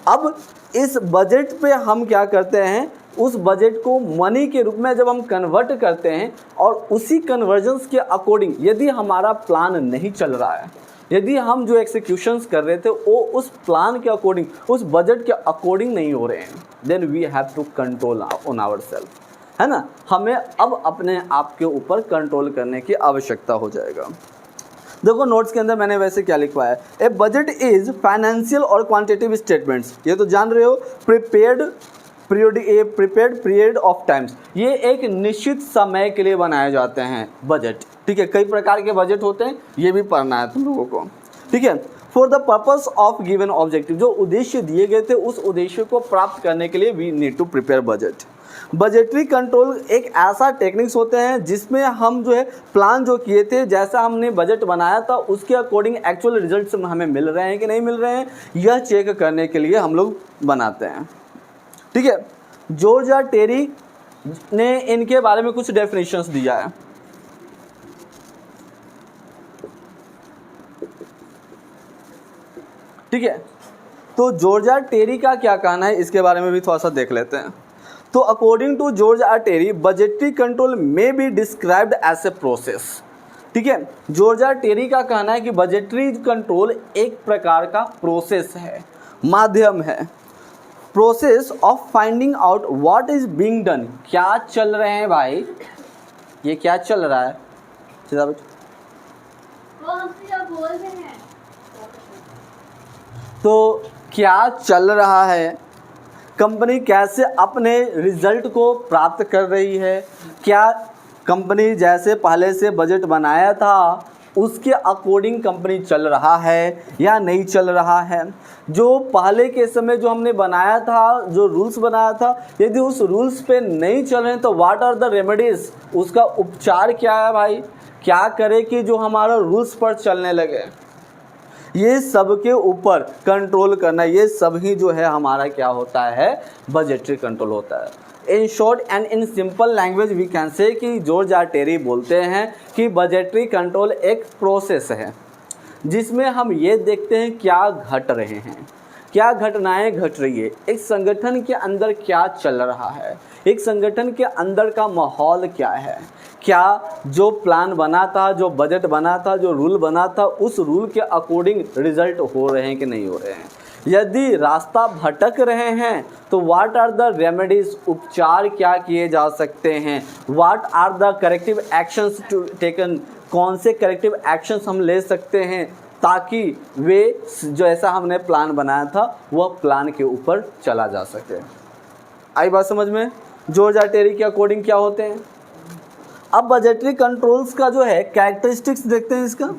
अब इस बजट पे हम क्या करते हैं, उस बजट को मनी के रूप में जब हम कन्वर्ट करते हैं और उसी कन्वर्जन्स के अकॉर्डिंग यदि हमारा प्लान नहीं चल रहा है, यदि हम जो एक्सिक्यूशंस कर रहे थे वो उस प्लान के अकॉर्डिंग, उस बजट के अकॉर्डिंग नहीं हो रहे हैं, then we have to control on our self, है ना। हमें अब अपने आप के ऊपर कंट्रोल करने की आवश्यकता हो जाएगा। देखो नोट्स के अंदर मैंने वैसे क्या लिखवाया है, ए बजट इज फाइनेंशियल और क्वांटिटेटिव स्टेटमेंट्स, ये तो जान रहे हो, प्रिपेयर्ड पीरियड ऑफ टाइम्स, ये एक निश्चित समय के लिए बनाए जाते हैं बजट। ठीक है, कई प्रकार के बजट होते हैं, ये भी पढ़ना है तुम लोगों को। ठीक है, for the purpose of given objective, जो उद्देश्य दिए गए थे उस उद्देश्य को प्राप्त करने के लिए we need to prepare budget. Budgetary control एक ऐसा टेक्निक्स होते हैं जिसमें हम जो है प्लान जो किए थे, जैसा हमने बजट बनाया था उसके अकॉर्डिंग एक्चुअल रिजल्ट्स हमें मिल रहे हैं कि नहीं मिल रहे हैं, यह चेक करने के लिए हम लोग बनाते हैं। ठीक है, जॉर्ज आर टेरी ने इनके बारे में कुछ डेफिनेशंस दिया है। ठीक है, तो जॉर्ज आर टेरी का क्या कहना है इसके बारे में भी थोड़ा सा देख लेते हैं। तो according to George R Terry, budgetary control may be described as a process. ठीक है, जॉर्ज आर टेरी का कहना है कि बजटरी कंट्रोल एक प्रकार का प्रोसेस है, माध्यम है, process of finding out what is being done. क्या चल रहे हैं भाई, ये क्या चल रहा है, सीधा बेटा वो हमसे जो बोल रहे हैं, तो क्या चल रहा है, कंपनी कैसे अपने रिजल्ट को प्राप्त कर रही है, क्या कंपनी जैसे पहले से बजट बनाया था उसके अकॉर्डिंग कंपनी चल रहा है या नहीं चल रहा है। जो पहले के समय जो हमने बनाया था, जो रूल्स बनाया था, यदि उस रूल्स पे नहीं चल रहे हैं तो व्हाट आर द रेमेडीज, उसका उपचार क्या है भाई, क्या करें कि जो हमारा रूल्स पर चलने लगे। ये सब के ऊपर कंट्रोल करना, ये सब ही जो है हमारा क्या होता है, बजटरी कंट्रोल होता है। In short and in simple language we can say कि जॉर्ज आर टेरी बोलते हैं कि बजटरी कंट्रोल एक प्रोसेस है जिसमें हम ये देखते हैं क्या घट रहे हैं, क्या घटनाएं घट रही है, एक संगठन के अंदर क्या चल रहा है, एक संगठन के अंदर का माहौल क्या है, क्या जो प्लान बना था, जो बजट बना था, जो रूल बना था, उस रूल के अकॉर्डिंग रिजल्ट हो रहे हैं कि नहीं हो रहे हैं। यदि रास्ता भटक रहे हैं तो व्हाट आर द रेमेडीज, उपचार क्या किए जा सकते हैं, what are the corrective actions to taken, कौन से करेक्टिव एक्शंस हम ले सकते हैं ताकि वे जो ऐसा हमने प्लान बनाया था वह प्लान के ऊपर चला जा सके। आई बात समझ में? जॉर्ज आर टेरी के अकॉर्डिंग क्या होते हैं। अब बजटरी कंट्रोल्स का जो है कैरेक्टरिस्टिक्स देखते हैं, इसका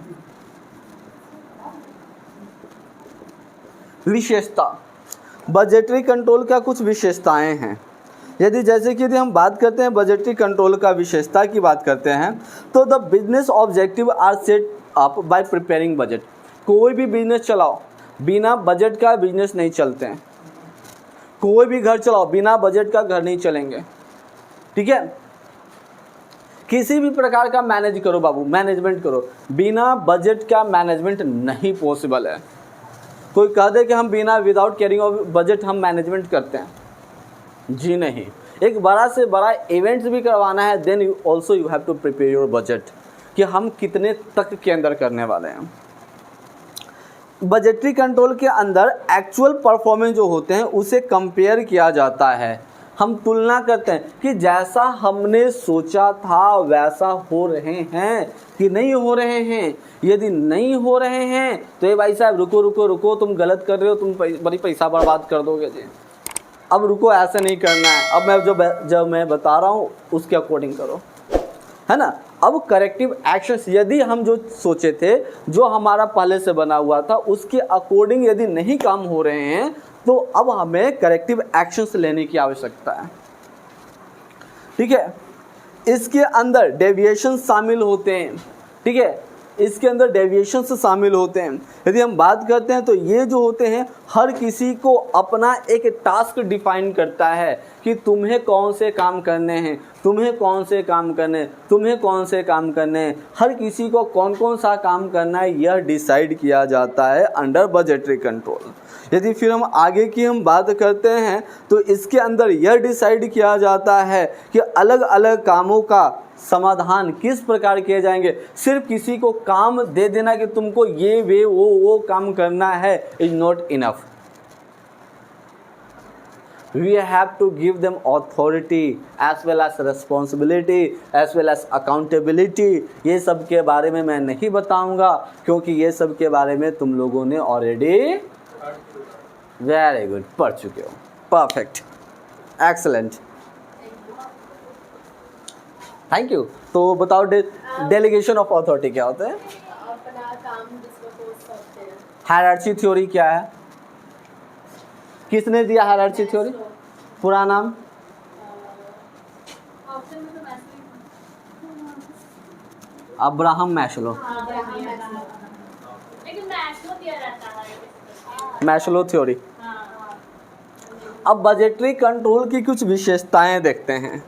विशेषता, बजटरी कंट्रोल का कुछ विशेषताएं हैं। यदि जैसे कि यदि हम बात करते हैं बजटरी कंट्रोल का विशेषता की बात करते हैं, तो the business objective are set up by preparing budget. कोई भी बिजनेस चलाओ, बिना बजट का बिजनेस नहीं चलते हैं। कोई भी घर चलाओ, बिना बजट का घर नहीं चलेंगे, ठीक है। किसी भी प्रकार का मैनेज करो बाबू, मैनेजमेंट करो, बिना बजट का मैनेजमेंट नहीं पॉसिबल है। कोई कह दे कि हम बिना विदाउट केयरिंग ऑफ बजट हम मैनेजमेंट करते हैं, जी नहीं। एक बड़ा से बड़ा इवेंट्स भी करवाना है, then you also you have to prepare your budget कि हम कितने तक के अंदर करने वाले हैं। बजटरी कंट्रोल के अंदर एक्चुअल परफॉर्मेंस जो होते हैं उसे कंपेयर किया जाता है। हम तुलना करते हैं कि जैसा हमने सोचा था वैसा हो रहे हैं कि नहीं हो रहे हैं। यदि नहीं हो रहे हैं तो ये भाई साहब रुको रुको रुको, तुम गलत कर रहे हो, तुम बड़ी पैसा बर्बाद कर दोगे जी। अब रुको, ऐसे नहीं करना है। अब मैं जब मैं बता रहा हूँ उसके अकॉर्डिंग करो, है ना। अब करेक्टिव एक्शंस, यदि हम जो सोचे थे, जो हमारा पहले से बना हुआ था, उसके अकॉर्डिंग यदि नहीं काम हो रहे हैं तो अब हमें करेक्टिव एक्शंस लेने की आवश्यकता है, ठीक है। इसके अंदर डेविएशन शामिल होते हैं, ठीक है। इसके अंदर डेविएशंस शामिल होते हैं। यदि हम बात करते हैं तो ये जो होते हैं, हर किसी को अपना एक टास्क डिफाइन करता है कि तुम्हें कौन से काम करने हैं, तुम्हें कौन से काम करने हैं, तुम्हें कौन से काम करने हैं। हर किसी को कौन कौन सा काम करना है यह डिसाइड किया जाता है अंडर बजटरी कंट्रोल। यदि फिर हम आगे की हम बात करते हैं तो इसके अंदर यह डिसाइड किया जाता है कि अलग अलग कामों का समाधान किस प्रकार किए जाएंगे। सिर्फ किसी को काम दे देना कि तुमको ये वे वो काम करना है is not enough. We have to give them authority as well as responsibility as well as accountability। ये सब के बारे में मैं नहीं बताऊंगा क्योंकि ये सब के बारे में तुम लोगों ने ऑलरेडी वेरी गुड पढ़ चुके हो। Perfect, excellent, thank you. तो बताओ डेलीगेशन ऑफ अथॉरिटी क्या होता है? अपना काम दूसरों को सौंपते हैं। हायरार्ची थ्योरी क्या है? किसने दिया हायरार्ची थ्योरी? पूरा नाम? ऑप्शन में तो मैस्लो, अब्राहम मैस्लो। लेकिन मैस्लो दिया जाता है, मैस्लो थ्योरी। अब बजटरी कंट्रोल की कुछ विशेषताएं देखते हैं।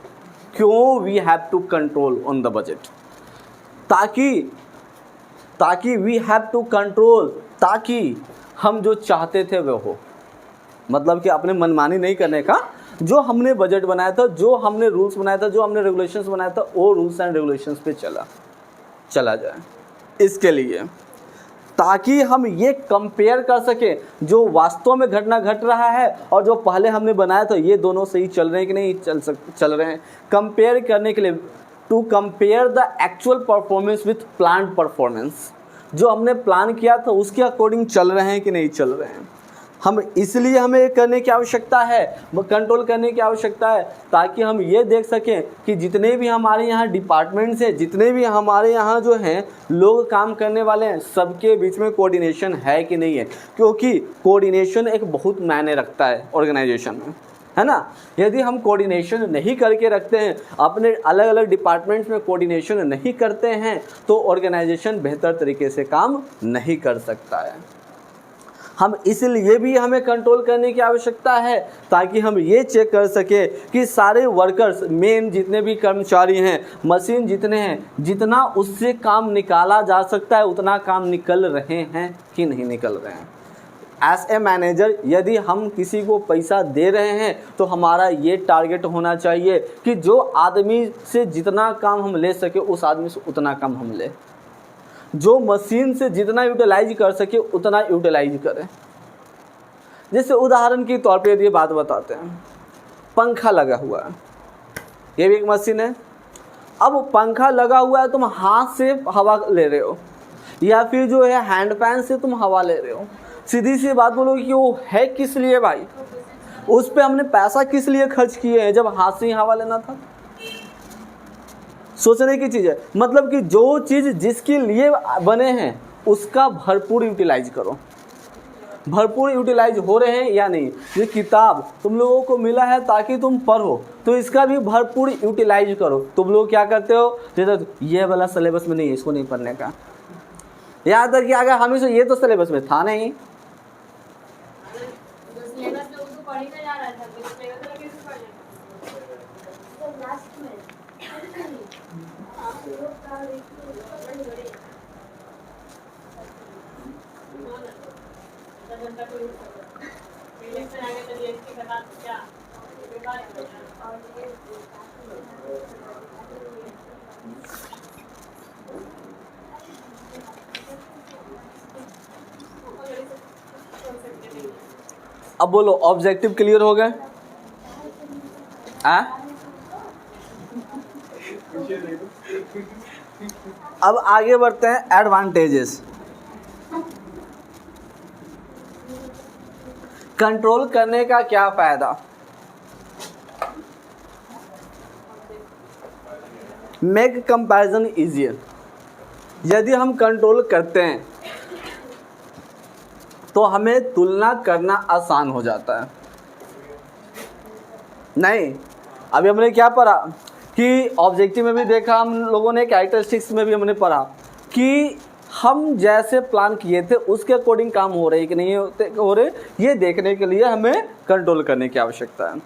क्यों we have to control on the budget? ताकि वी हैव टू कंट्रोल, ताकि हम जो चाहते थे वो हो। मतलब कि अपने मनमानी नहीं करने का, जो हमने बजट बनाया था, जो हमने रूल्स बनाया था, जो हमने रेगुलेशंस बनाया था, वो रूल्स एंड रेगुलेशंस पे चला जाए। इसके लिए ताकि हम ये कंपेयर कर सकें जो वास्तव में घटना घट रहा है और जो पहले हमने बनाया था, ये दोनों सही चल रहे हैं कि नहीं चल रहे हैं। कंपेयर करने के लिए, to compare the actual performance with planned performance. जो हमने प्लान किया था उसके अकॉर्डिंग चल रहे हैं कि नहीं चल रहे हैं। हम इसलिए हमें करने की आवश्यकता है, कंट्रोल करने की आवश्यकता है, ताकि हम ये देख सकें कि जितने भी हमारे यहाँ डिपार्टमेंट्स हैं, जितने भी हमारे यहाँ जो हैं लोग काम करने वाले हैं, सबके बीच में कोऑर्डिनेशन है कि नहीं है। क्योंकि कोऑर्डिनेशन एक बहुत मायने रखता है ऑर्गेनाइजेशन में, है ना। यदि हम कोऑर्डिनेशन नहीं करके रखते हैं, अपने अलग अलग डिपार्टमेंट्स में कोऑर्डिनेशन नहीं करते हैं, तो ऑर्गेनाइजेशन बेहतर तरीके से काम नहीं कर सकता है। हम इसलिए भी हमें कंट्रोल करने की आवश्यकता है ताकि हम ये चेक कर सके कि सारे वर्कर्स, मेन जितने भी कर्मचारी हैं, मशीन जितने हैं, जितना उससे काम निकाला जा सकता है उतना काम निकल रहे हैं कि नहीं निकल रहे हैं। एज ए मैनेजर यदि हम किसी को पैसा दे रहे हैं तो हमारा ये टारगेट होना चाहिए कि जो आदमी से जितना काम हम ले सके उस आदमी से उतना काम हम ले, जो मशीन से जितना यूटिलाइज कर सके उतना यूटिलाइज करें। जैसे उदाहरण के तौर पे यदि बात बताते हैं, पंखा लगा हुआ है, ये भी एक मशीन है। अब पंखा लगा हुआ है, तुम हाथ से हवा ले रहे हो या फिर जो है हैंड फैन से तुम हवा ले रहे हो। सीधी सी बात बोलो कि वो है किस लिए भाई? उस पर हमने पैसा किस लिए खर्च किए हैं जब हाथ से ही हवा लेना था? सोचने की चीज़ है। मतलब कि जो चीज़ जिसके लिए बने हैं उसका भरपूर यूटिलाइज करो। भरपूर यूटिलाइज हो रहे हैं या नहीं। ये किताब तुम लोगों को मिला है ताकि तुम पढ़ो, तो इसका भी भरपूर यूटिलाइज करो। तुम लोग क्या करते हो, जैसे ये वाला सिलेबस में नहीं है, इसको नहीं पढ़ने का, यहाँ तक कि अगर हमें ये तो सिलेबस में था नहीं। अब बोलो ऑब्जेक्टिव क्लियर हो गए? अब आगे बढ़ते हैं एडवांटेजेस। कंट्रोल करने का क्या फायदा? Make comparison easier. यदि हम कंट्रोल करते हैं तो हमें तुलना करना आसान हो जाता है। नहीं, अभी हमने क्या पढ़ा कि ऑब्जेक्टिव में भी देखा हम लोगों ने, कैरेक्टरिस्टिक्स में भी हमने पढ़ा कि हम जैसे प्लान किए थे उसके अकॉर्डिंग काम हो रहे कि नहीं हो रहे, ये देखने के लिए हमें कंट्रोल करने की आवश्यकता है।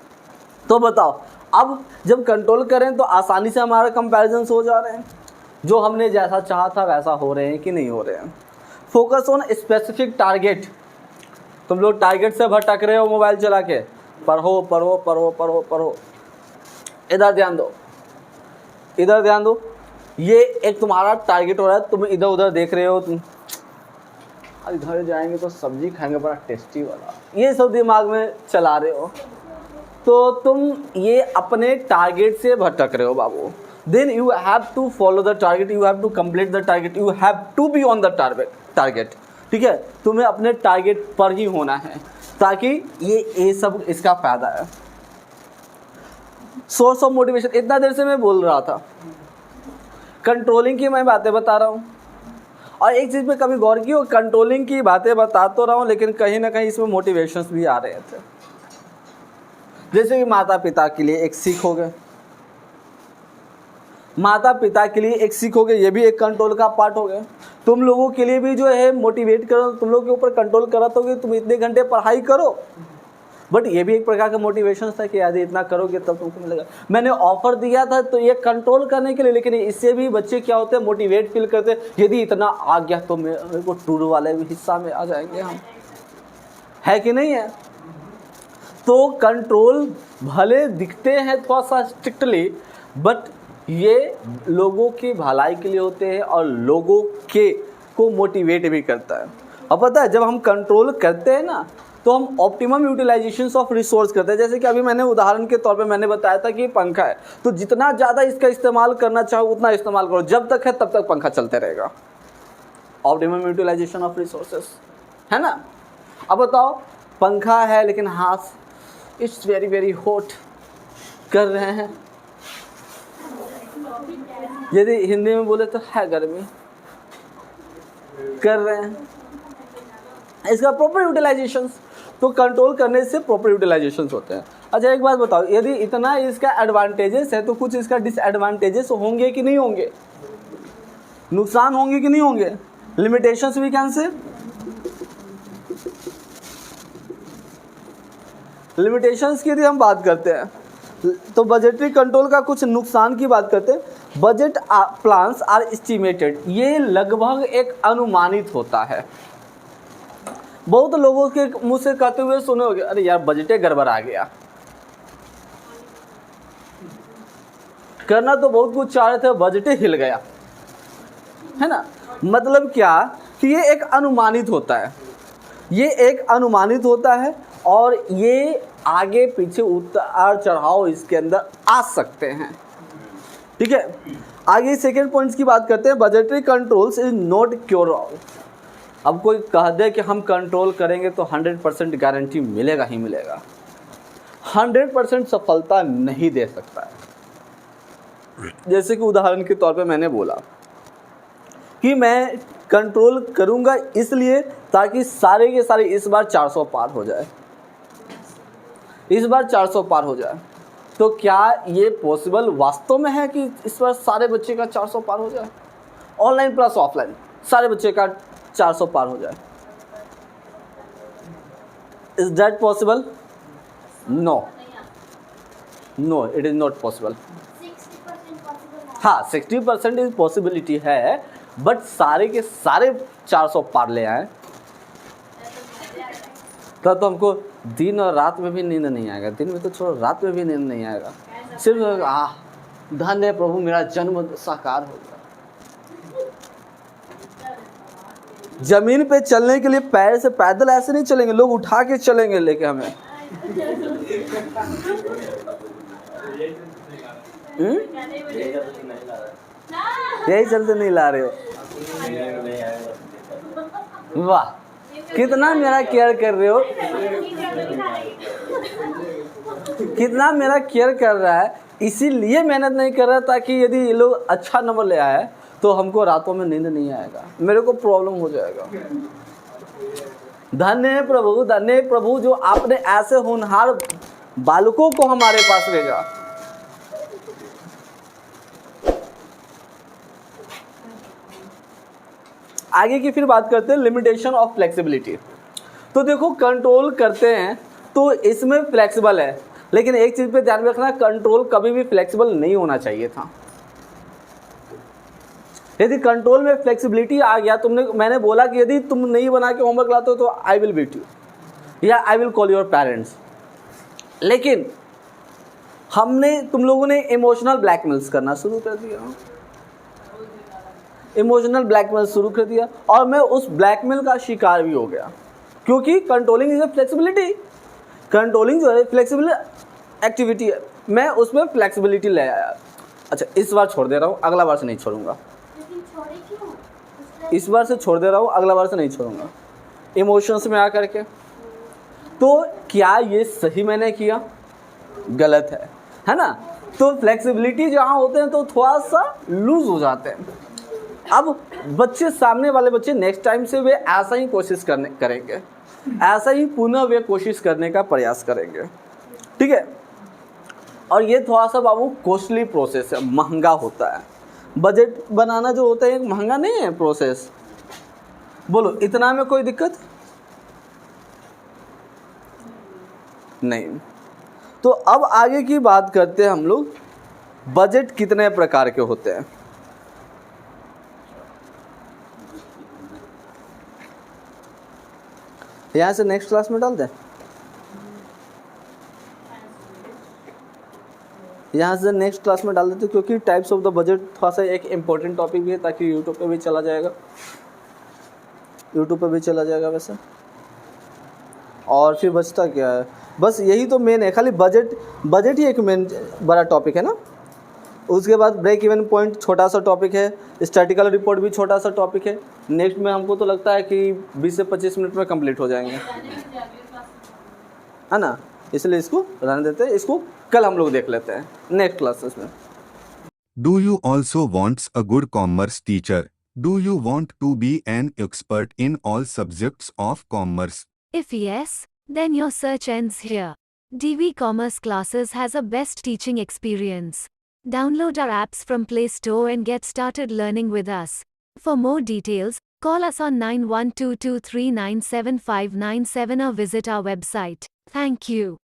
तो बताओ, अब जब कंट्रोल करें तो आसानी से हमारा कंपैरिजन्स हो जा रहे हैं, जो हमने जैसा चाहा था वैसा हो रहे हैं कि नहीं हो रहे हैं। Focus on specific target. तुम लोग टारगेट से भटक रहे हो मोबाइल चला के, पढ़ो पढ़ो पढ़ो पढ़ो पढ़ो। इधर ध्यान दो, इधर ध्यान दो। ये एक तुम्हारा टारगेट हो रहा है, तुम इधर उधर देख रहे हो, तुम आज घर जाएंगे तो सब्जी खाएंगे बड़ा टेस्टी वाला, ये सब दिमाग में चला रहे हो, तो तुम ये अपने टारगेट से भटक रहे हो बाबू। Then you have to follow the target, you have to complete the target, you have to be on the target. ठीक है, तुम्हें अपने टारगेट पर ही होना है, ताकि ये सब इसका फायदा है। सोर्स ऑफ मोटिवेशन, इतना देर से मैं बोल रहा था, कंट्रोलिंग की मैं बातें बता रहा हूँ। और एक चीज़ पे कभी गौर की हो, कंट्रोलिंग की बातें बता तो रहा हूँ लेकिन कहीं ना कहीं इसमें मोटिवेशंस भी आ रहे थे। जैसे कि माता पिता के लिए एक सीख हो गए, माता पिता के लिए एक सीख हो गए, ये भी एक कंट्रोल का पार्ट हो गया। तुम लोगों के लिए भी जो है मोटिवेट करो, तुम लोग के ऊपर कंट्रोल करा तो तुम इतने घंटे पढ़ाई करो, बट ये भी एक प्रकार का मोटिवेशन था कि यदि इतना करोगे तब तुमको मिलेगा। मैंने ऑफर दिया था तो ये कंट्रोल करने के लिए, लेकिन इससे भी बच्चे क्या होते हैं, मोटिवेट फील करते हैं, यदि इतना आ गया तो मेरे को टूर वाले हिस्सा में आ जाएंगे हम, है कि नहीं है। तो कंट्रोल भले दिखते हैं थोड़ा सा स्ट्रिक्टली, बट ये लोगों की भलाई के लिए होते हैं और लोगों के को मोटिवेट भी करता है। अब पता है, जब हम कंट्रोल करते हैं ना तो हम ऑप्टिमम यूटिलाइजेशन ऑफ रिसोर्स करते हैं। जैसे कि अभी मैंने उदाहरण के तौर पे मैंने बताया था कि ये पंखा है, तो जितना ज़्यादा इसका इस्तेमाल करना चाहो उतना इस्तेमाल करो, जब तक है तब तक पंखा चलते रहेगा। ऑप्टिमम यूटिलाइजेशन ऑफ रिसोर्सेस, है ना। अब बताओ, पंखा है लेकिन हाथ इट्स वेरी वेरी हॉट कर रहे हैं, यदि हिंदी में बोले तो है गर्मी कर रहे हैं, इसका प्रॉपर यूटिलाइजेशन। तो कंट्रोल करने से प्रॉपर यूटिलाइजेशन होते हैं। अच्छा एक बात बताओ, यदि इतना इसका एडवांटेजेस है तो कुछ इसका डिसएडवांटेजेस होंगे कि नहीं होंगे, नुकसान होंगे कि नहीं होंगे, limitations we can say. Limitations की यदि हम बात करते हैं तो बजटरी कंट्रोल का कुछ नुकसान की बात करते हैं। बजट प्लान्स आर एस्टिमेटेड, ये लगभग एक अनुमानित होता है। बहुत लोगों के मुंह से कहते हुए सुने होंगे, अरे यार बजटे गड़बड़ आ गया, करना तो बहुत कुछ चाह रहे थे, बजटे हिल गया, है ना। मतलब क्या कि ये एक अनुमानित होता है, ये एक अनुमानित होता है और ये आगे पीछे उतार चढ़ाव इसके अंदर आ सकते हैं। ठीक है, आगे सेकेंड पॉइंट्स की बात करते हैं। Budgetary controls is not cure all. अब कोई कह दे कि हम कंट्रोल करेंगे तो 100% गारंटी मिलेगा ही मिलेगा, 100% सफलता नहीं दे सकता है। जैसे कि उदाहरण के तौर पे मैंने बोला कि मैं कंट्रोल करूँगा इसलिए ताकि सारे के सारे इस बार 400 पार हो जाए, इस बार 400 पार हो जाए। तो क्या ये पॉसिबल वास्तव में है कि इस बार सारे बच्चे का 400 पार हो जाए? ऑनलाइन प्लस ऑफलाइन सारे बच्चे का 400 पार हो जाए। Is that possible? No, no, it is not possible. 60% possible है। हाँ, 60% इज पॉसिबिलिटी है, बट सारे के सारे 400 पार ले आए तब तो हमको दिन और रात में भी नींद नहीं आएगा। दिन में तो छोड़ो, रात में भी नींद नहीं आएगा। सिर्फ धन्य प्रभु मेरा जन्म साकार हो गया। जमीन पे चलने के लिए पैर से पैदल ऐसे नहीं चलेंगे, लोग उठा के चलेंगे लेके हमें। यही चलते नहीं ला रहे हो? वाह, कितना मेरा केयर कर रहे हो, कितना मेरा केयर कर रहा है। इसीलिए मेहनत नहीं कर रहा ताकि यदि ये लोग अच्छा नंबर ले आए तो हमको रातों में नींद नहीं आएगा, मेरे को प्रॉब्लम हो जाएगा। धन्य है प्रभु, धन्य है प्रभु जो आपने ऐसे होनहार बालकों को हमारे पास भेजा। आगे की फिर बात करते हैं लिमिटेशन ऑफ फ्लेक्सिबिलिटी। तो देखो, कंट्रोल करते हैं तो इसमें फ्लेक्सिबल है, लेकिन एक चीज पे ध्यान रखना, कंट्रोल कभी भी फ्लेक्सिबल नहीं होना चाहिए था। यदि कंट्रोल में फ्लेक्सिबिलिटी आ गया, मैंने बोला कि यदि तुम नहीं बना के होमवर्क लाते हो तो आई विल बीट यू या I will call your parents. लेकिन तुम लोगों ने इमोशनल ब्लैकमेल्स करना शुरू कर दिया, इमोशनल ब्लैकमेल शुरू कर दिया, और मैं उस ब्लैकमेल का शिकार भी हो गया। क्योंकि controlling is a flexibility, controlling जो है फ्लेक्सिबल एक्टिविटी है, मैं उसमें फ्लेक्सिबिलिटी ले आया। अच्छा, इस बार छोड़ दे रहा हूँ, अगला बार से नहीं छोड़ूंगा। इस बार से छोड़ दे रहा हूँ, अगला बार से नहीं छोड़ूंगा, इमोशंस में आकर के। तो क्या ये सही मैंने किया? गलत है ना? तो फ्लेक्सिबिलिटी जहाँ होते हैं तो थोड़ा सा लूज हो जाते हैं। अब बच्चे, सामने वाले बच्चे नेक्स्ट टाइम से वे ऐसा ही कोशिश करेंगे, ऐसा ही पुनः वे कोशिश करने का प्रयास करेंगे, ठीक है। और ये थोड़ा सा बाबू कॉस्टली प्रोसेस है, महंगा होता है। बजट बनाना जो होता है महंगा नहीं है प्रोसेस। बोलो, इतना में कोई दिक्कत नहीं। तो अब आगे की बात करते हैं हम लोग, बजट कितने प्रकार के होते हैं। यहाँ से नेक्स्ट क्लास में डाल दें, यहाँ से नेक्स्ट क्लास में डाल देते, क्योंकि टाइप्स ऑफ द बजट थोड़ा सा एक इम्पोर्टेंट टॉपिक भी है, ताकि यूट्यूब पे भी चला जाएगा, यूट्यूब पे भी चला जाएगा वैसे। और फिर बचता क्या है? बस यही तो मेन है, खाली बजट ही एक मेन बड़ा टॉपिक है ना। उसके बाद ब्रेक इवन पॉइंट छोटा सा टॉपिक है, स्टैटिकल रिपोर्ट भी छोटा सा टॉपिक है। नेक्स्ट में हमको तो लगता है कि 20 से 25 मिनट में कंप्लीट हो जाएंगे, है ना। इसलिए इसको रहने देते हैं, इसको कल हम लोग देख लेते हैं नेक्स्ट क्लासेस में। Do you also want a good commerce teacher? Do you want to be an expert in all subjects of commerce? If yes, then your search ends here. DV Commerce Classes has a best teaching experience. Download our apps from Play Store and get started learning with us. For more details, call us on 9122397597 or visit our website. Thank you.